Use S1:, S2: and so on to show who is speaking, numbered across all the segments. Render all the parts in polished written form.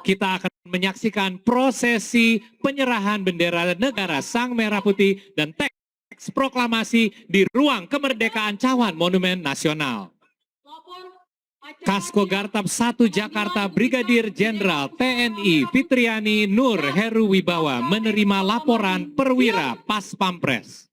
S1: kita akan menyaksikan prosesi penyerahan bendera negara Sang Merah Putih dan teks proklamasi di ruang kemerdekaan Cawan Monumen Nasional. Kasko Gartab 1 Jakarta Brigadir Jenderal TNI Fitriani Nur Heru Wibawa menerima laporan perwira Pas Pampres.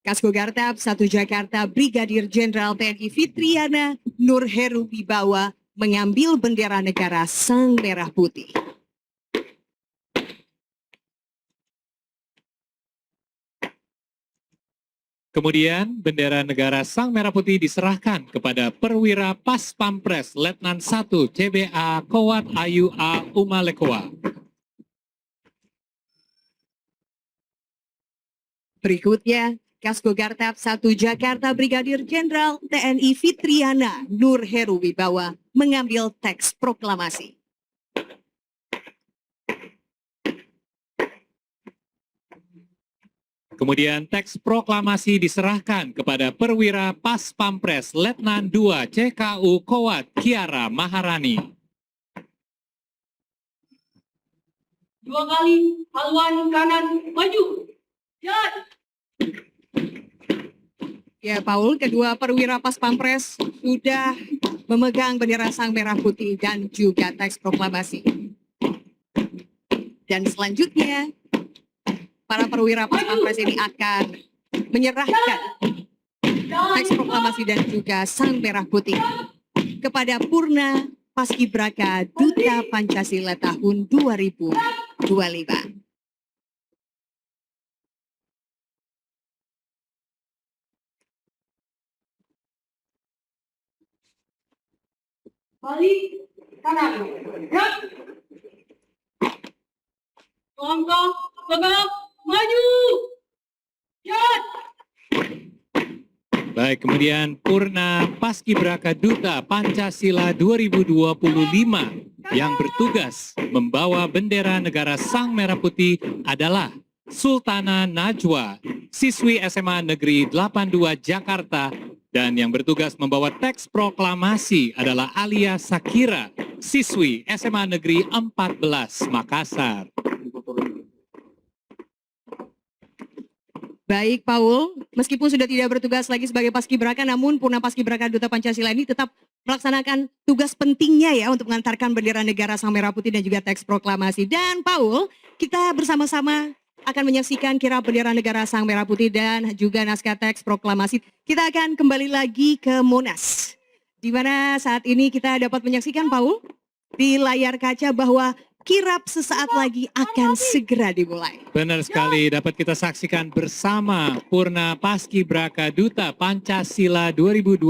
S2: Kasko Gartab 1 Jakarta Brigadir Jenderal TNI Fitriana Nur Heru Wibawa mengambil bendera negara Sang Merah Putih.
S1: Kemudian bendera negara Sang Merah Putih diserahkan kepada perwira Pas Pampres Letnan 1 CBA Kowat Ayu A Umalekoa.
S2: Berikutnya, Kasko Gartab 1 Jakarta Brigadir Jenderal TNI Fitriana Nur Heru Wibawa mengambil teks proklamasi.
S1: Kemudian teks proklamasi diserahkan kepada perwira Pas Pampres Letnan 2 CKU Kowat Kiara Maharani.
S3: 2 kali haluan kanan maju. Jalan.
S2: Ya, Paul, kedua perwira Pas Pampres sudah memegang bendera Sang Merah Putih dan juga teks proklamasi. Dan selanjutnya, para perwira Pas Pampres ini akan menyerahkan teks proklamasi dan juga Sang Merah Putih kepada Purna Paskibraka Duta Pancasila tahun 2025.
S3: Balik kanan. Gerak. Langkah tegak maju. Jalan.
S1: Baik, kemudian Purna Paskibraka Duta Pancasila 2025 yang bertugas membawa bendera negara Sang Merah Putih adalah Sultana Najwa, siswi SMA Negeri 82 Jakarta, dan yang bertugas membawa teks proklamasi adalah Alia Sakira, siswi SMA Negeri 14 Makassar.
S2: Baik, Paul, meskipun sudah tidak bertugas lagi sebagai Paskibraka, namun Purna Paskibraka Duta Pancasila ini tetap melaksanakan tugas pentingnya ya untuk mengantarkan bendera negara Sang Merah Putih dan juga teks proklamasi. Dan Paul, kita bersama-sama akan menyaksikan kirap bendera negara Sang Merah Putih dan juga naskah teks proklamasi. Kita akan kembali lagi ke Monas, di mana saat ini kita dapat menyaksikan, Paul, di layar kaca bahwa kirap sesaat lagi akan segera dimulai.
S1: Benar sekali, dapat kita saksikan bersama Purna Paskibraka Duta Pancasila 2025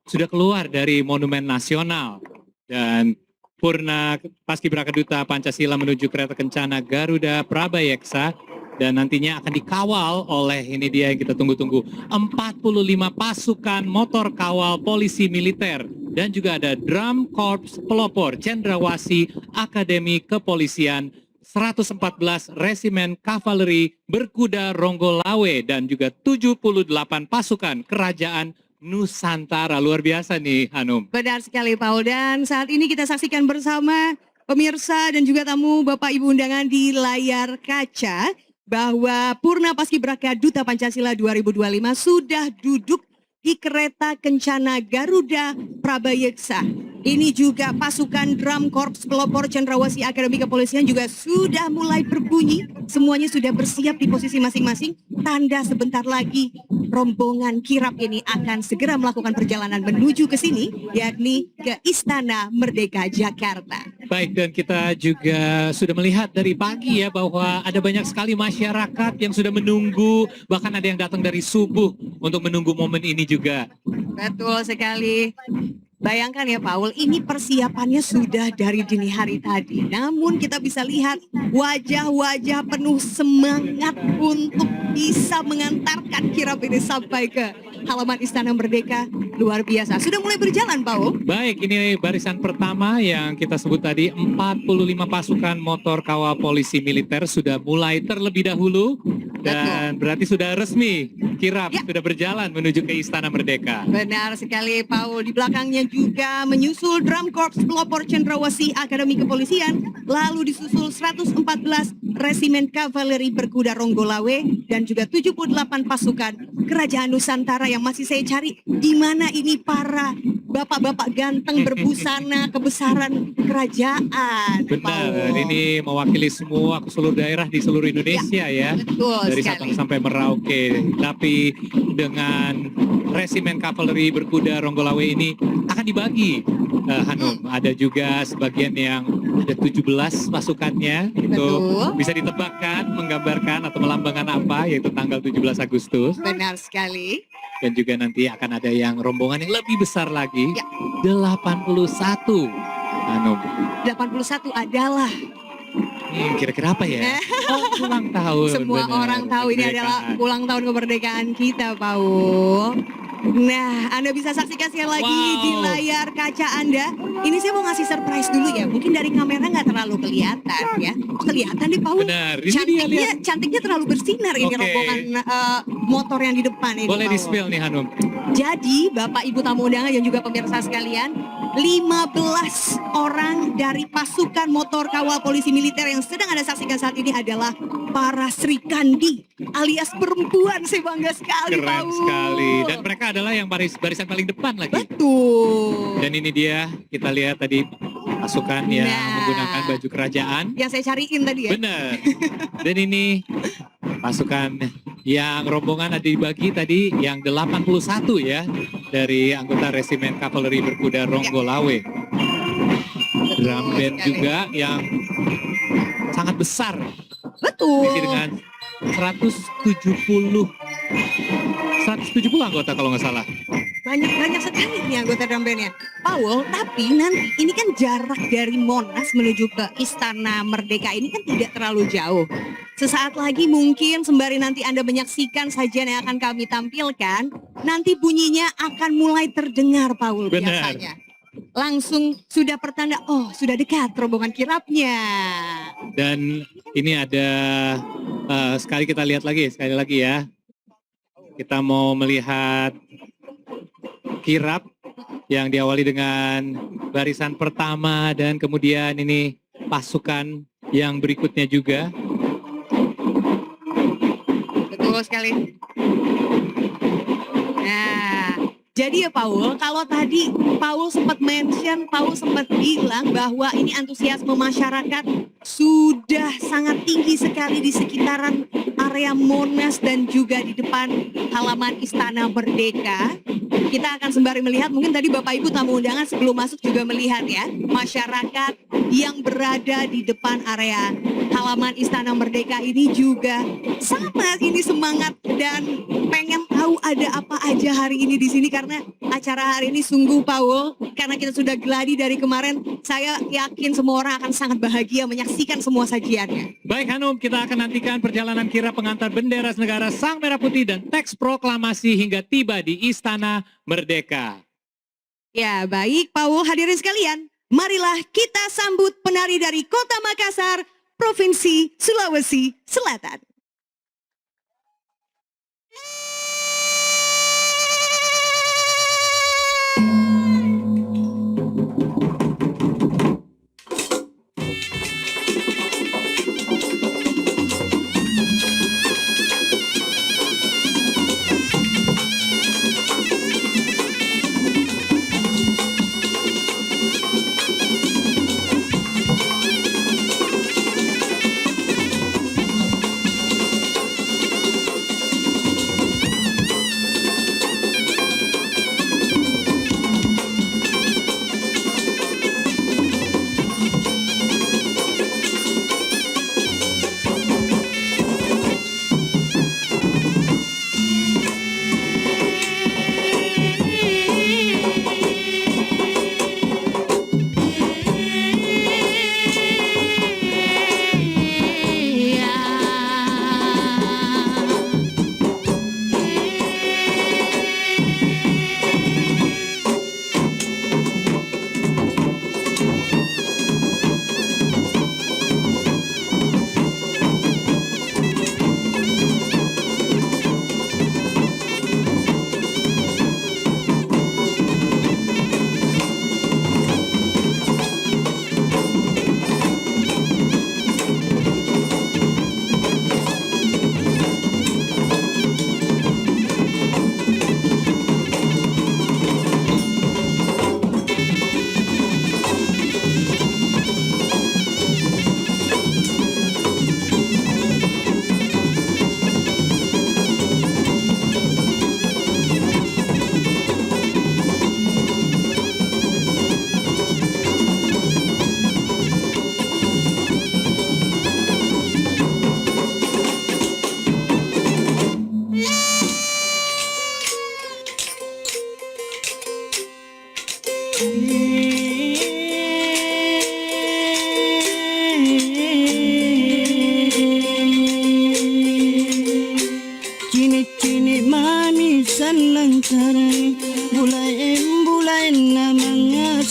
S1: sudah keluar dari Monumen Nasional. Dan Purna Paskibraka Duta Pancasila menuju kereta kencana Garuda Prabayeksa dan nantinya akan dikawal oleh, ini dia yang kita tunggu-tunggu, 45 pasukan motor kawal polisi militer dan juga ada Drum Korps Pelopor Cendrawasih Akademi Kepolisian, 114 Resimen Kavaleri Berkuda Ronggolawe dan juga 78 pasukan Kerajaan Nusantara. Luar biasa nih, Hanum.
S2: Benar sekali, Paul. Dan saat ini kita saksikan bersama pemirsa dan juga tamu Bapak Ibu undangan di layar kaca bahwa Purna Paskibraka Duta Pancasila 2025 sudah duduk di kereta kencana Garuda Prabayeksa. Ini juga pasukan Drum Korps Pelopor Cendrawasih Akademi Kepolisian juga sudah mulai berbunyi. Semuanya sudah bersiap di posisi masing-masing. Tanda sebentar lagi rombongan kirap ini akan segera melakukan perjalanan menuju ke sini, yakni ke Istana Merdeka Jakarta.
S1: Baik, dan kita juga sudah melihat dari pagi ya bahwa ada banyak sekali masyarakat yang sudah menunggu, bahkan ada yang datang dari subuh untuk menunggu momen ini juga.
S2: Betul sekali. Bayangkan ya Paul, ini persiapannya sudah dari dini hari tadi. Namun kita bisa lihat wajah-wajah penuh semangat untuk bisa mengantarkan kirap ini sampai ke halaman Istana Merdeka. Luar biasa. Sudah mulai berjalan Paul?
S1: Baik, ini barisan pertama yang kita sebut tadi 45 pasukan motor kawal polisi militer sudah mulai terlebih dahulu dan berarti sudah resmi kirap
S2: Ya.
S1: sudah berjalan menuju ke Istana Merdeka.
S2: Benar sekali Paul. Di belakangnya juga menyusul Drum Corps Pelopor Cendrawasih Akademi Kepolisian, lalu disusul 114 Resimen Kavaleri Berkuda Ronggolawe dan juga 78 pasukan Kerajaan Nusantara yang masih saya cari di mana ini para bapak-bapak ganteng berbusana kebesaran kerajaan.
S1: Benar,
S2: Paul.
S1: ini mewakili semua ke seluruh daerah di seluruh Indonesia ya.
S2: Betul
S1: Dari
S2: sekali.
S1: Sabang sampai Merauke. Tapi dengan Resimen Kavaleri Berkuda Ronggolawe ini akan dibagi, Hanum. Ada juga sebagian yang ada 17 pasukannya. Itu
S2: Betul.
S1: bisa ditebakkan, menggambarkan atau melambangkan apa, yaitu tanggal 17 Agustus.
S2: Benar sekali.
S1: Dan juga nanti akan ada yang rombongan yang lebih besar lagi,
S2: Ya.
S1: 81. Hanum.
S2: 81 adalah
S1: Kira-kira apa ya? Oh, ulang tahun.
S2: semua
S1: benar.
S2: orang tahu ini adalah
S1: Kemerdekaan.
S2: ulang tahun kemerdekaan kita, Paul. Nah, Anda bisa saksikan sekali lagi
S1: Wow.
S2: di layar kaca Anda. Ini saya mau ngasih surprise dulu ya. Mungkin dari kamera nggak terlalu kelihatan ya. Oh, kelihatan deh, Paul.
S1: Benar, ini dia lihat.
S2: Cantiknya terlalu bersinar ini
S1: Oke.
S2: rombongan motor yang di depan ini.
S1: Boleh
S2: Paul.
S1: di-spill nih Hanum.
S2: Jadi, Bapak Ibu tamu undangan dan juga pemirsa sekalian, 15 orang dari pasukan motor kawal polisi militer yang sedang Anda saksikan saat ini adalah para Sri Kandi alias perempuan. Saya bangga sekali,
S1: Keren
S2: Paul.
S1: sekali. Dan mereka adalah yang barisan paling depan lagi.
S2: Betul.
S1: Dan ini dia, kita lihat tadi pasukan yang
S2: Nah.
S1: menggunakan baju kerajaan.
S2: Yang saya cariin tadi ya.
S1: Benar. Dan ini pasukan yang rombongan ada dibagi tadi yang 81 ya dari anggota Resimen Kavaleri Berkuda Ronggolawe. Drum band
S2: sekali.
S1: juga yang sangat besar,
S2: Betul.
S1: berisi dengan 170 anggota kalau nggak salah.
S2: Banyak sekali nih anggota drum bandnya. Paul, tapi nanti ini kan jarak dari Monas menuju ke Istana Merdeka ini kan tidak terlalu jauh. Sesaat lagi mungkin sembari nanti Anda menyaksikan sajian yang akan kami tampilkan, nanti bunyinya akan mulai terdengar, Paul,
S1: Benar.
S2: biasanya. Langsung sudah pertanda, oh sudah dekat rombongan kirapnya.
S1: Dan ini ada sekali kita lihat lagi, sekali lagi ya. Kita mau melihat kirap yang diawali dengan barisan pertama dan kemudian ini pasukan yang berikutnya juga.
S2: Betul sekali. Nah, jadi ya Paul, kalau tadi Paul sempat bilang bahwa ini antusiasme masyarakat sudah sangat tinggi sekali di sekitaran area Monas dan juga di depan halaman Istana Merdeka. Kita akan sembari melihat, mungkin tadi Bapak Ibu tamu undangan sebelum masuk juga melihat ya, masyarakat yang berada di depan area halaman Istana Merdeka ini juga sama ini semangat dan pengen tahu ada apa aja hari ini di sini karena acara hari ini sungguh Paul, karena kita sudah geladi dari kemarin, saya yakin semua orang akan sangat bahagia menyaksikan semua sajiannya.
S1: Baik Hanum, kita akan nantikan perjalanan kirap pengantar bendera negara Sang Merah Putih dan teks proklamasi hingga tiba di Istana Merdeka.
S2: Ya baik Paul, hadirin sekalian, marilah kita sambut penari dari Kota Makassar, Provinsi Sulawesi Selatan.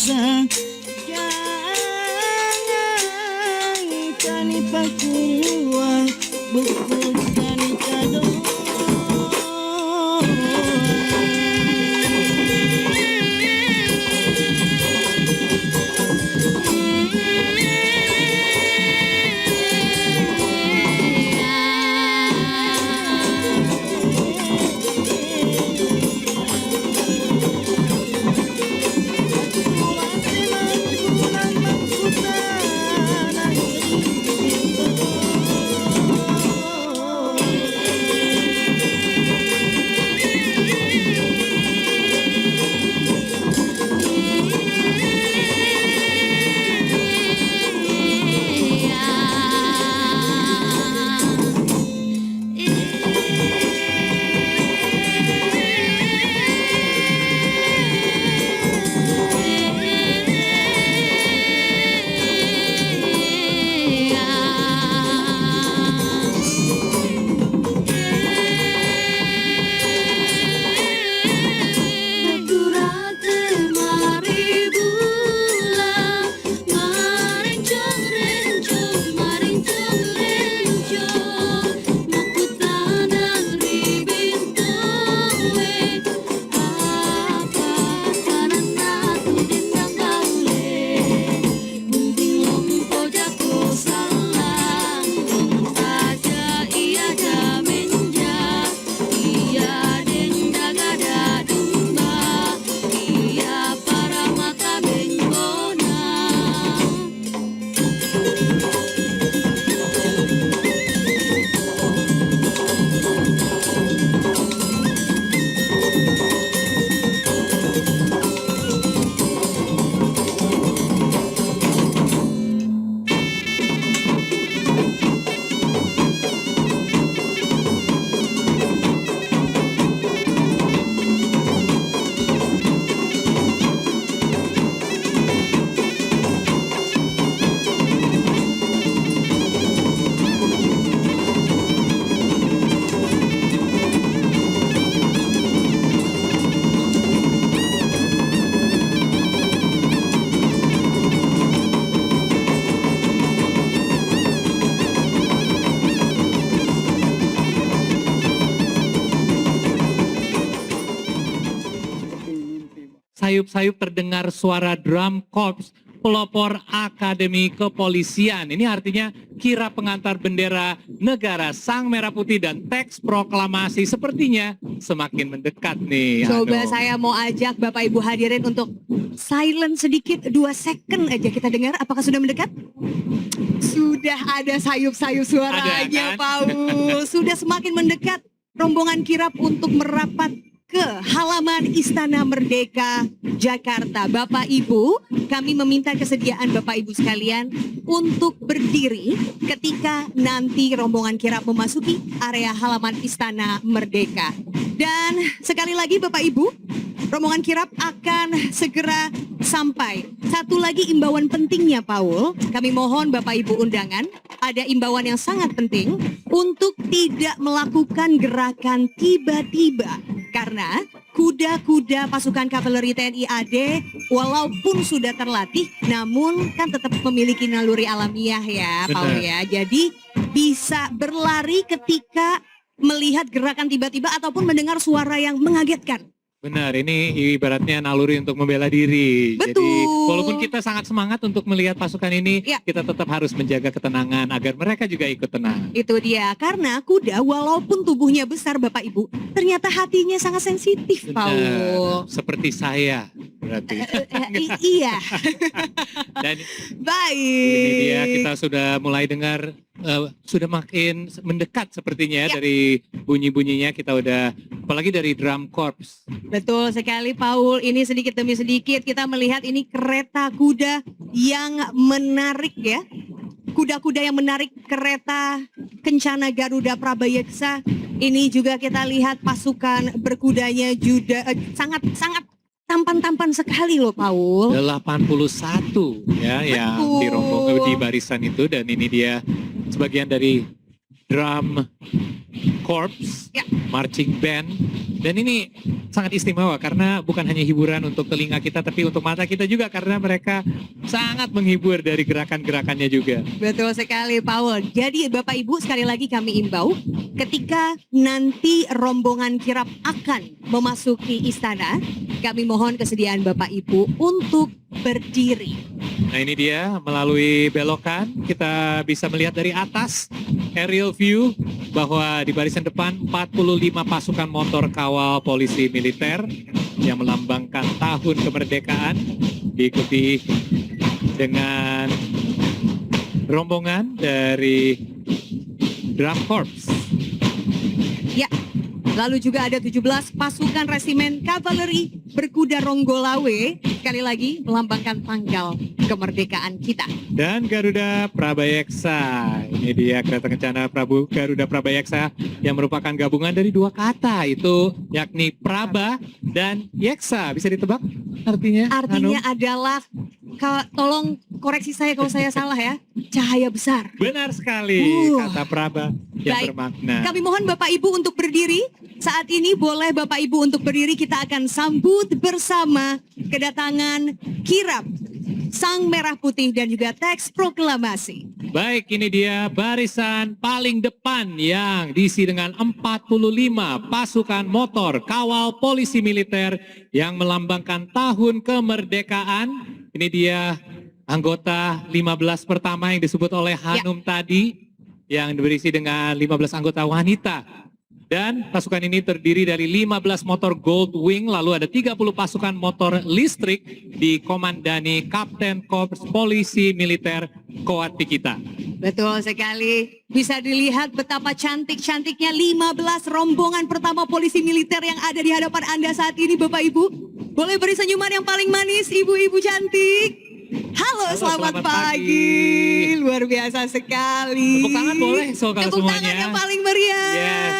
S4: dosa. Jangan kani pakuruan buku kani kado.
S1: sayup-sayup terdengar suara drum corps pelopor Akademi Kepolisian. Ini artinya kirap pengantar bendera negara Sang Merah Putih dan teks proklamasi sepertinya semakin mendekat nih.
S2: Coba
S1: Hanum.
S2: saya mau ajak Bapak Ibu hadirin untuk silent sedikit 2 second aja kita dengar. Apakah sudah mendekat? Sudah ada sayup-sayup suaranya,
S1: Ada, kan?
S2: Paul. Sudah semakin mendekat rombongan kirap untuk merapat ke halaman Istana Merdeka Jakarta. Bapak Ibu, kami meminta kesediaan Bapak Ibu sekalian untuk berdiri ketika nanti rombongan kirap memasuki area halaman Istana Merdeka. Dan sekali lagi Bapak Ibu, rombongan kirap akan segera sampai. Satu lagi imbauan pentingnya, Paul. Kami mohon Bapak Ibu undangan, ada imbauan yang sangat penting untuk tidak melakukan gerakan tiba-tiba. Karena kuda-kuda pasukan kavaleri TNI AD walaupun sudah terlatih, namun kan tetap memiliki naluri alamiah ya, Paul ya. Jadi bisa berlari ketika melihat gerakan tiba-tiba ataupun mendengar suara yang mengagetkan.
S1: Benar, ini ibaratnya naluri untuk membela diri.
S2: Betul.
S1: Jadi walaupun kita sangat semangat untuk melihat pasukan ini,
S2: Ya.
S1: kita tetap harus menjaga ketenangan agar mereka juga ikut tenang.
S2: Itu dia, karena kuda walaupun tubuhnya besar Bapak Ibu, ternyata hatinya sangat sensitif, Paul.
S1: Benar, seperti saya berarti.
S2: Iya,
S1: Dan
S2: baik.
S1: ini dia, kita sudah mulai dengar, sudah makin mendekat sepertinya
S2: Ya.
S1: dari bunyi-bunyinya. Kita udah, apalagi dari drum corps.
S2: Betul sekali, Paul. Ini sedikit demi sedikit kita melihat ini kereta kuda yang menarik ya. Kuda-kuda yang menarik kereta Kencana Garuda Prabayeksa. Ini juga kita lihat pasukan berkudanya juga sangat tampan-tampan sekali loh, Paul.
S1: 81 ya yang
S2: Betul.
S1: di rombongan di barisan itu, dan ini dia sebagian dari drum corps,
S2: Ya.
S1: marching band Dan ini sangat istimewa karena bukan hanya hiburan untuk telinga kita tapi untuk mata kita juga karena mereka sangat menghibur dari gerakan-gerakannya juga.
S2: Betul sekali, Paul. Jadi Bapak Ibu, sekali lagi kami imbau ketika nanti rombongan kirap akan memasuki istana, kami mohon kesediaan Bapak Ibu untuk berdiri.
S1: Nah ini dia melalui belokan kita bisa melihat dari atas aerial view bahwa di barisan depan 45 pasukan motor kawal polisi militer yang melambangkan tahun kemerdekaan diikuti dengan rombongan dari Drum Corps.
S2: Ya, lalu juga ada 17 pasukan resimen kavaleri berkuda Ronggolawe, sekali lagi melambangkan tanggal kemerdekaan kita.
S1: Dan Garuda Prabayeksa, ini dia kereta kencana Garuda Prabayeksa yang merupakan gabungan dari dua kata itu yakni Praba dan Yeksa. Bisa ditebak artinya?
S2: Artinya
S1: Hanum?
S2: adalah, tolong koreksi saya kalau saya salah ya, cahaya besar.
S1: Benar sekali,
S2: Uh.
S1: kata Praba yang
S2: Baik.
S1: bermakna.
S2: Kami mohon Bapak Ibu untuk berdiri. Saat ini boleh Bapak Ibu untuk berdiri, kita akan sambut bersama kedatangan kirap Sang Merah Putih dan juga teks proklamasi.
S1: Baik, ini dia barisan paling depan yang diisi dengan 45 pasukan motor kawal polisi militer yang melambangkan tahun kemerdekaan. Ini dia anggota 15 pertama yang disebut oleh Hanum tadi yang berisi dengan 15 anggota wanita. Dan pasukan ini terdiri dari 15 motor Gold Wing, lalu ada 30 pasukan motor listrik dikomandani Kapten Korps Polisi Militer Koat Pikita.
S2: Betul sekali. Bisa dilihat betapa cantik-cantiknya 15 rombongan pertama polisi militer yang ada di hadapan Anda saat ini Bapak Ibu. Boleh beri senyuman yang paling manis ibu-ibu cantik. Halo, selamat pagi. Luar biasa sekali.
S1: Tepuk tangan boleh so kalau
S2: Tepuk
S1: semuanya.
S2: tangan yang paling meriah.
S1: Yes.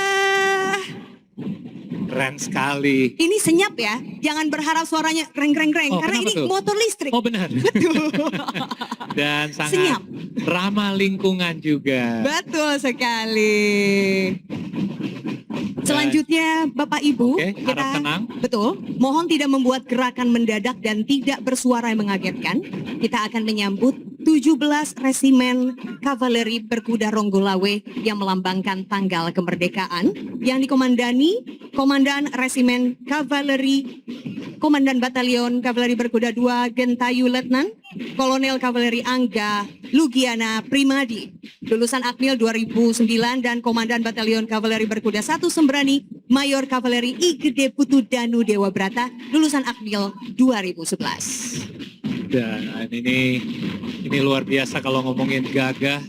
S1: Keren sekali.
S2: Ini senyap ya. Jangan berharap suaranya reng-reng-reng
S1: Oh,
S2: karena
S1: kenapa
S2: ini
S1: tuh?
S2: motor listrik.
S1: Oh benar. Dan sangat
S2: Senyap.
S1: ramah lingkungan juga.
S2: Betul sekali. Selanjutnya Bapak Ibu,
S1: Oke, harap tenang.
S2: betul, mohon tidak membuat gerakan mendadak dan tidak bersuara yang mengagetkan. Kita akan menyambut 17 resimen kavaleri berkuda Ronggolawe yang melambangkan tanggal kemerdekaan yang dikomandani Komandan Resimen Kavaleri Komandan Batalion Kavaleri Berkuda 2 Gentayu Letnan Kolonel Kavaleri Angga Lugiana Primadi, lulusan Akmil 2009 dan Komandan Batalion Kavaleri Berkuda 1 Sembrani Mayor Kavaleri I Gede Putu Danu Dewa Brata, lulusan Akmil 2011.
S1: Dan ini luar biasa kalau ngomongin gagah.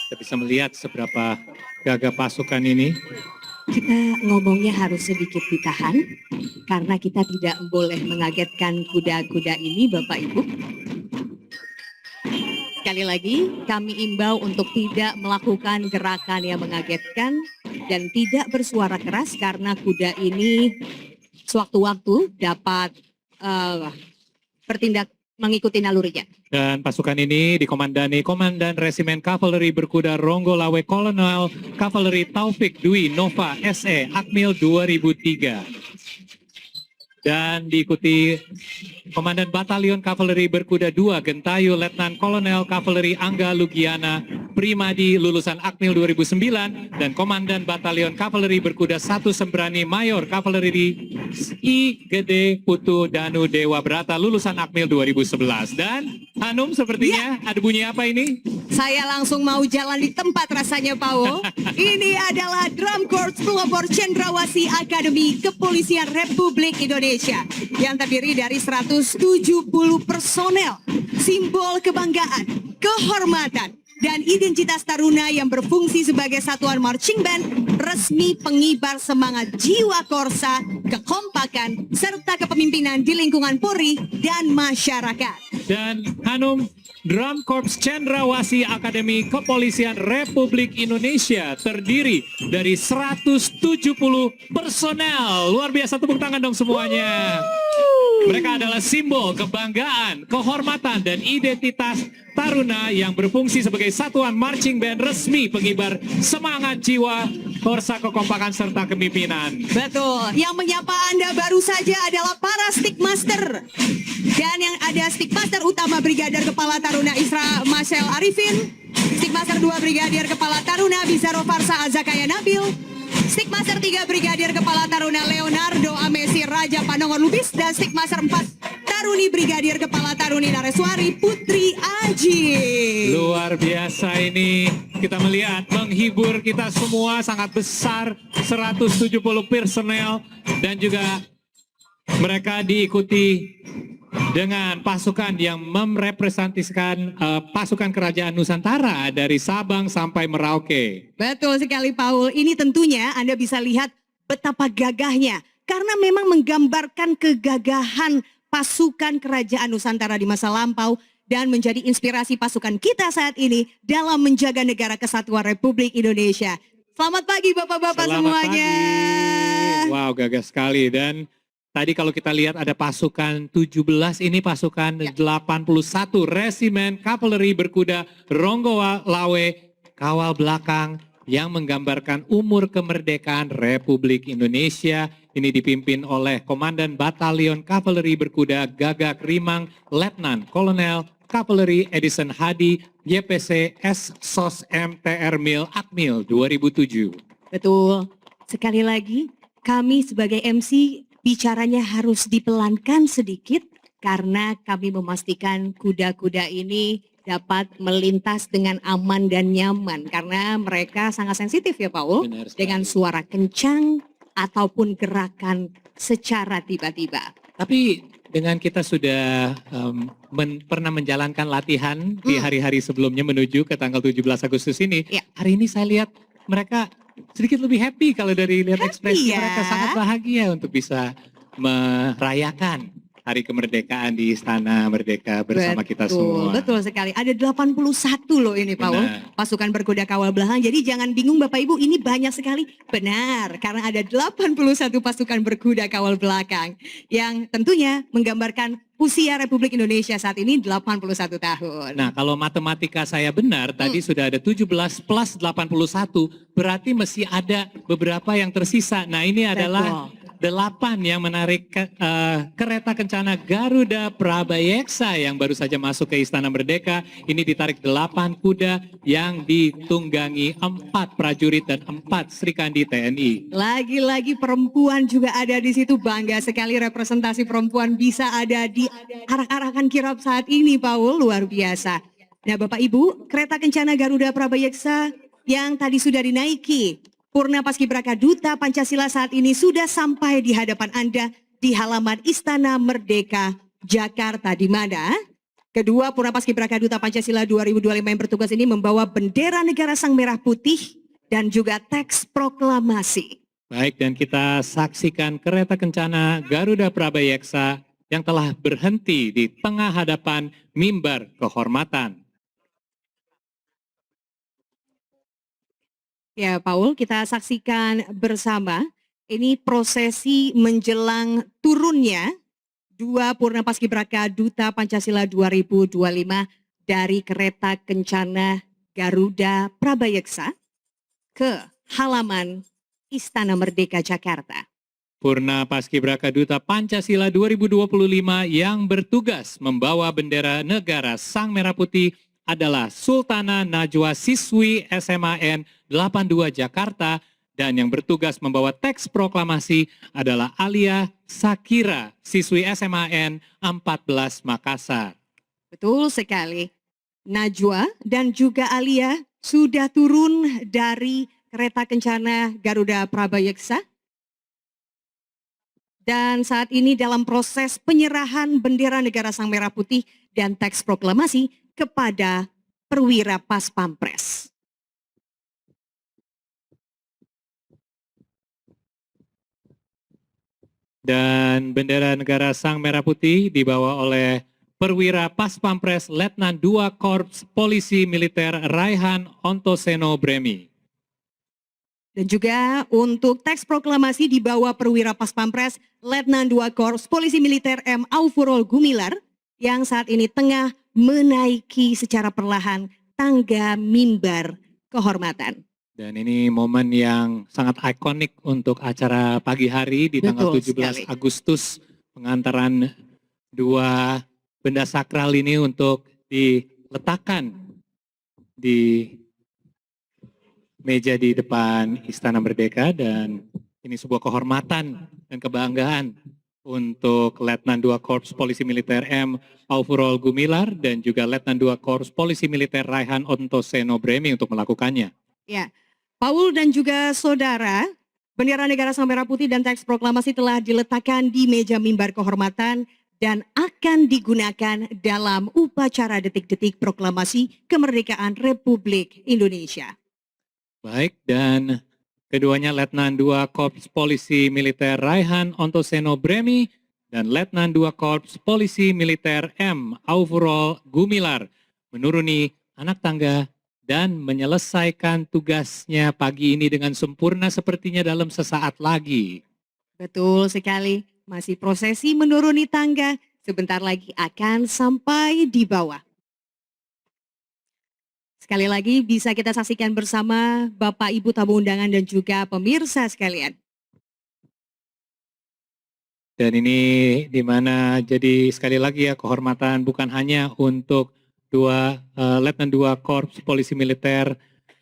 S1: Kita bisa melihat seberapa gagah pasukan ini.
S2: Kita ngomongnya harus sedikit ditahan karena kita tidak boleh mengagetkan kuda-kuda ini Bapak Ibu. Sekali lagi kami imbau untuk tidak melakukan gerakan yang mengagetkan dan tidak bersuara keras karena kuda ini sewaktu-waktu dapat bertindak mengikuti nalurinya.
S1: Dan pasukan ini dikomandani Komandan Resimen Kavaleri Berkuda Ronggolawe Kolonel Kavaleri Taufik Dwi Nova SE Akmil 2003. Dan diikuti Komandan Batalion Kavaleri Berkuda 2 Gentayu Letnan Kolonel Kavaleri Angga Lugiana Primadi lulusan Akmil 2009 dan Komandan Batalion Kavaleri Berkuda 1 Sembrani Mayor Kavaleri I Gede Putu Danu Dewa Brata lulusan Akmil 2011. Dan Hanum sepertinya ada bunyi apa ini?
S2: Saya langsung mau jalan di tempat rasanya, Paul. Ini adalah Drum Corps Pelopor Cendrawasih Akademi Kepolisian Republik Indonesia yang terdiri dari 170 personel, simbol kebanggaan, kehormatan, dan identitas taruna yang berfungsi sebagai satuan marching band resmi pengibar semangat jiwa korsa, kekompakan, serta kepemimpinan di lingkungan Polri dan masyarakat.
S1: Dan Hanum, Drum Corps Cendrawasih Akademi Kepolisian Republik Indonesia terdiri dari 170 personel. Luar biasa, tepuk tangan dong semuanya. Mereka adalah simbol kebanggaan, kehormatan, dan identitas taruna yang berfungsi sebagai satuan marching band resmi pengibar semangat jiwa, korsa kekompakan, serta kepemimpinan.
S2: Betul. Yang menyapa Anda baru saja adalah para Stickmaster. Dan yang ada Stickmaster utama Brigadir Kepala Taruna Isra Marcel Arifin, Stickmaster 2 Brigadir Kepala Taruna Bizaro Farsa Azakaya Nabil, Stickmaster 3 Brigadir Kepala Taruna Leonardo Amesi Raja Panongor Lubis, dan Stickmaster 4 Taruni Brigadir Kepala Taruni Nareswari Putri Aji.
S1: Luar biasa ini, kita melihat menghibur kita semua sangat besar, 170 personel, dan juga mereka diikuti dengan pasukan yang merepresentasikan pasukan kerajaan Nusantara dari Sabang sampai Merauke.
S2: Betul sekali Paul, ini tentunya Anda bisa lihat betapa gagahnya, karena memang menggambarkan kegagahan pasukan kerajaan Nusantara di masa lampau dan menjadi inspirasi pasukan kita saat ini dalam menjaga negara kesatuan Republik Indonesia. Selamat pagi Bapak-Bapak semuanya.
S1: Pagi. Wow, gagah sekali. Dan tadi kalau kita lihat ada pasukan 17, ini pasukan 81 Resimen Kavaleri Berkuda Ronggo Lawe Kawal Belakang yang menggambarkan umur kemerdekaan Republik Indonesia. Ini dipimpin oleh Komandan Batalion Kavaleri Berkuda Gagak Rimang Letnan Kolonel Kavaleri Edison Hadi YPC S SOS MTR Mil Akmil 2007.
S2: Betul. Sekali lagi kami sebagai MC bicaranya harus dipelankan sedikit karena kami memastikan kuda-kuda ini dapat melintas dengan aman dan nyaman karena mereka sangat sensitif ya Paul,
S1: Benar sekali.
S2: dengan suara kencang ataupun gerakan secara tiba-tiba.
S1: Tapi dengan kita sudah pernah menjalankan latihan di hari-hari sebelumnya menuju ke tanggal 17 Agustus ini,
S2: Ya.
S1: hari ini saya lihat mereka sedikit lebih happy kalau dari lihat
S2: Happy
S1: ekspresi
S2: ya.
S1: mereka sangat bahagia untuk bisa merayakan Hari Kemerdekaan di Istana Merdeka bersama kita semua.
S2: Betul sekali. Ada 81 loh ini Paul.
S1: Benar.
S2: Pasukan berkuda kawal belakang. Jadi jangan bingung Bapak Ibu, ini banyak sekali. Benar, karena ada 81 pasukan berkuda kawal belakang. Yang tentunya menggambarkan usia Republik Indonesia saat ini 81 tahun.
S1: Nah, kalau matematika saya benar, tadi sudah ada 17 plus 81, berarti masih ada beberapa yang tersisa. Nah, ini adalah 8 yang menarik kereta kencana Garuda Prabayeksa yang baru saja masuk ke Istana Merdeka. Ini ditarik 8 kuda yang ditunggangi 4 prajurit dan 4 Srikandi TNI.
S2: Lagi-lagi perempuan juga ada di situ. Bangga sekali representasi perempuan bisa ada di arak-arakan kirap saat ini, Paul. Luar biasa. Nah, Bapak Ibu, kereta kencana Garuda Prabayeksa yang tadi sudah dinaiki Purna Paskibraka Duta Pancasila saat ini sudah sampai di hadapan Anda di halaman Istana Merdeka, Jakarta, di mana kedua Purna Paskibraka Duta Pancasila 2025 yang bertugas ini membawa bendera negara Sang Merah Putih dan juga teks proklamasi.
S1: Baik, dan kita saksikan kereta kencana Garuda Prabayeksa yang telah berhenti di tengah hadapan mimbar kehormatan.
S2: Ya, Paul, kita saksikan bersama ini prosesi menjelang turunnya dua Purna Paskibraka Duta Pancasila 2025 dari kereta kencana Garuda Prabayeksa ke halaman Istana Merdeka Jakarta.
S1: Purna Paskibraka Duta Pancasila 2025 yang bertugas membawa bendera negara Sang Merah Putih adalah Sultana Najwa siswi SMAN 82 Jakarta, dan yang bertugas membawa teks proklamasi adalah Alia Sakira siswi SMAN 14 Makassar.
S2: Betul sekali. Najwa dan juga Alia sudah turun dari kereta kencana Garuda Prabayeksa. Dan saat ini dalam proses penyerahan bendera negara Sang Merah Putih dan teks proklamasi kepada perwira Pas Pampres.
S1: Dan bendera negara Sang Merah Putih dibawa oleh perwira Pas Pampres Letnan 2 Korps Polisi Militer Raihan Ontoseno Bremi.
S2: Dan juga untuk teks proklamasi dibawa perwira Paspampres Letnan 2 Korps Polisi Militer M. Aufurol Gumilar yang saat ini tengah menaiki secara perlahan tangga mimbar kehormatan.
S1: Dan ini momen yang sangat ikonik untuk acara pagi hari di tanggal
S2: Betul
S1: 17
S2: sekali.
S1: Agustus. Pengantaran dua benda sakral ini untuk diletakkan di meja di depan Istana Merdeka, dan ini sebuah kehormatan dan kebanggaan untuk Letnan 2 Korps Polisi Militer M. Aufurol Gumilar dan juga Letnan 2 Korps Polisi Militer Raihan Ontoseno Bremi untuk melakukannya.
S2: Ya, Paul dan juga saudara, bendera negara sang merah putih dan teks proklamasi telah diletakkan di meja mimbar kehormatan dan akan digunakan dalam upacara detik-detik proklamasi kemerdekaan Republik Indonesia.
S1: Baik, dan keduanya Letnan 2 Korps Polisi Militer Raihan Ontoseno Bremi dan Letnan 2 Korps Polisi Militer M. Aufurol Gumilar menuruni anak tangga dan menyelesaikan tugasnya pagi ini dengan sempurna sepertinya dalam sesaat lagi.
S2: Betul sekali, masih prosesi menuruni tangga, sebentar lagi akan sampai di bawah. Sekali lagi bisa kita saksikan bersama Bapak Ibu tamu undangan dan juga pemirsa sekalian.
S1: Dan ini dimana jadi sekali lagi ya kehormatan bukan hanya untuk Letnan 2 Korps Polisi Militer,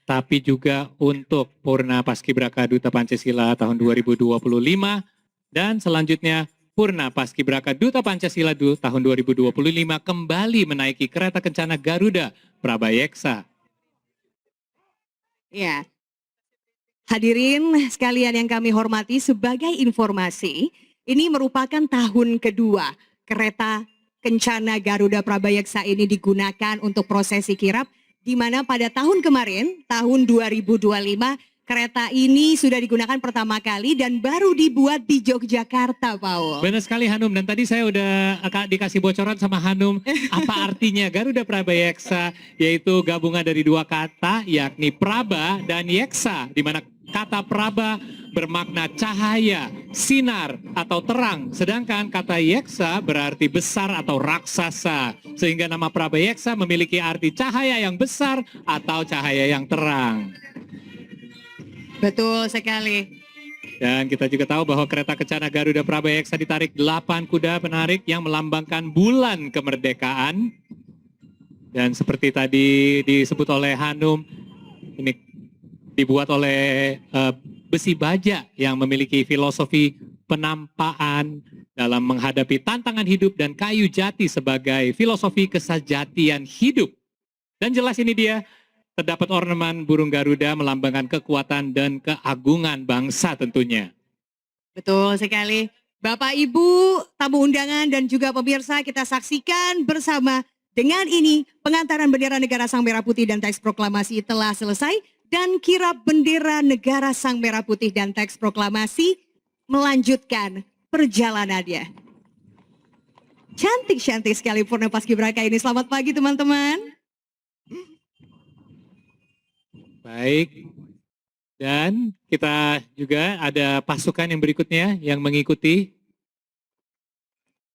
S1: tapi juga untuk Purna Paskibraka Duta Pancasila tahun 2025 dan selanjutnya Purna Paskibraka Duta Pancasila tahun 2025 kembali menaiki kereta kencana Garuda Prabayeksa.
S2: Ya, hadirin sekalian yang kami hormati, sebagai informasi, ini merupakan tahun kedua kereta kencana Garuda Prabayeksa ini digunakan untuk prosesi kirap, di mana pada tahun kemarin, tahun 2025, kereta ini sudah digunakan pertama kali dan baru dibuat di Yogyakarta, Paul.
S1: Benar sekali Hanum, dan tadi saya udah dikasih bocoran sama Hanum apa artinya Garuda Prabayeksa, yaitu gabungan dari dua kata yakni Praba dan Yeksa, di mana kata Praba bermakna cahaya, sinar atau terang, sedangkan kata Yeksa berarti besar atau raksasa, sehingga nama Prabayeksa memiliki arti cahaya yang besar atau cahaya yang terang.
S2: Betul sekali.
S1: Dan kita juga tahu bahwa kereta kencana Garuda Prabayeksa ditarik 8 kuda penarik yang melambangkan bulan kemerdekaan. Dan seperti tadi disebut oleh Hanum, ini dibuat oleh besi baja yang memiliki filosofi penampaan dalam menghadapi tantangan hidup dan kayu jati sebagai filosofi kesejatian hidup. Dan jelas ini dia, terdapat ornamen burung Garuda melambangkan kekuatan dan keagungan bangsa tentunya.
S2: Betul sekali. Bapak, Ibu, tamu undangan dan juga pemirsa, kita saksikan bersama. Dengan ini, pengantaran bendera negara Sang Merah Putih dan teks proklamasi telah selesai dan kirap bendera negara Sang Merah Putih dan teks proklamasi melanjutkan perjalanannya. Cantik-cantik sekali Purna Paskibraka ini. Selamat pagi teman-teman.
S1: Baik, dan kita juga ada pasukan yang berikutnya yang mengikuti.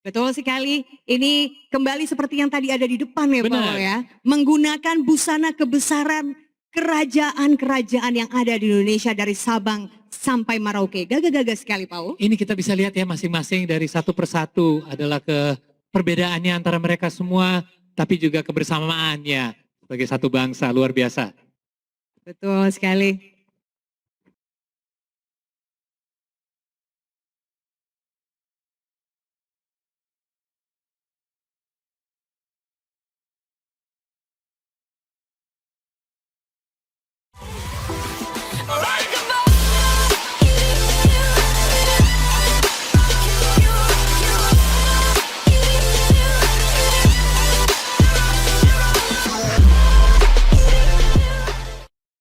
S2: Betul sekali, ini kembali seperti yang tadi ada di depan ya
S1: Benar.
S2: Paul ya. Menggunakan busana kebesaran kerajaan-kerajaan yang ada di Indonesia dari Sabang sampai Merauke. Gagah-gagah sekali Paul.
S1: Ini kita bisa lihat ya masing-masing dari satu persatu adalah perbedaannya antara mereka semua, tapi juga kebersamaannya sebagai satu bangsa luar biasa.
S2: Betul sekali.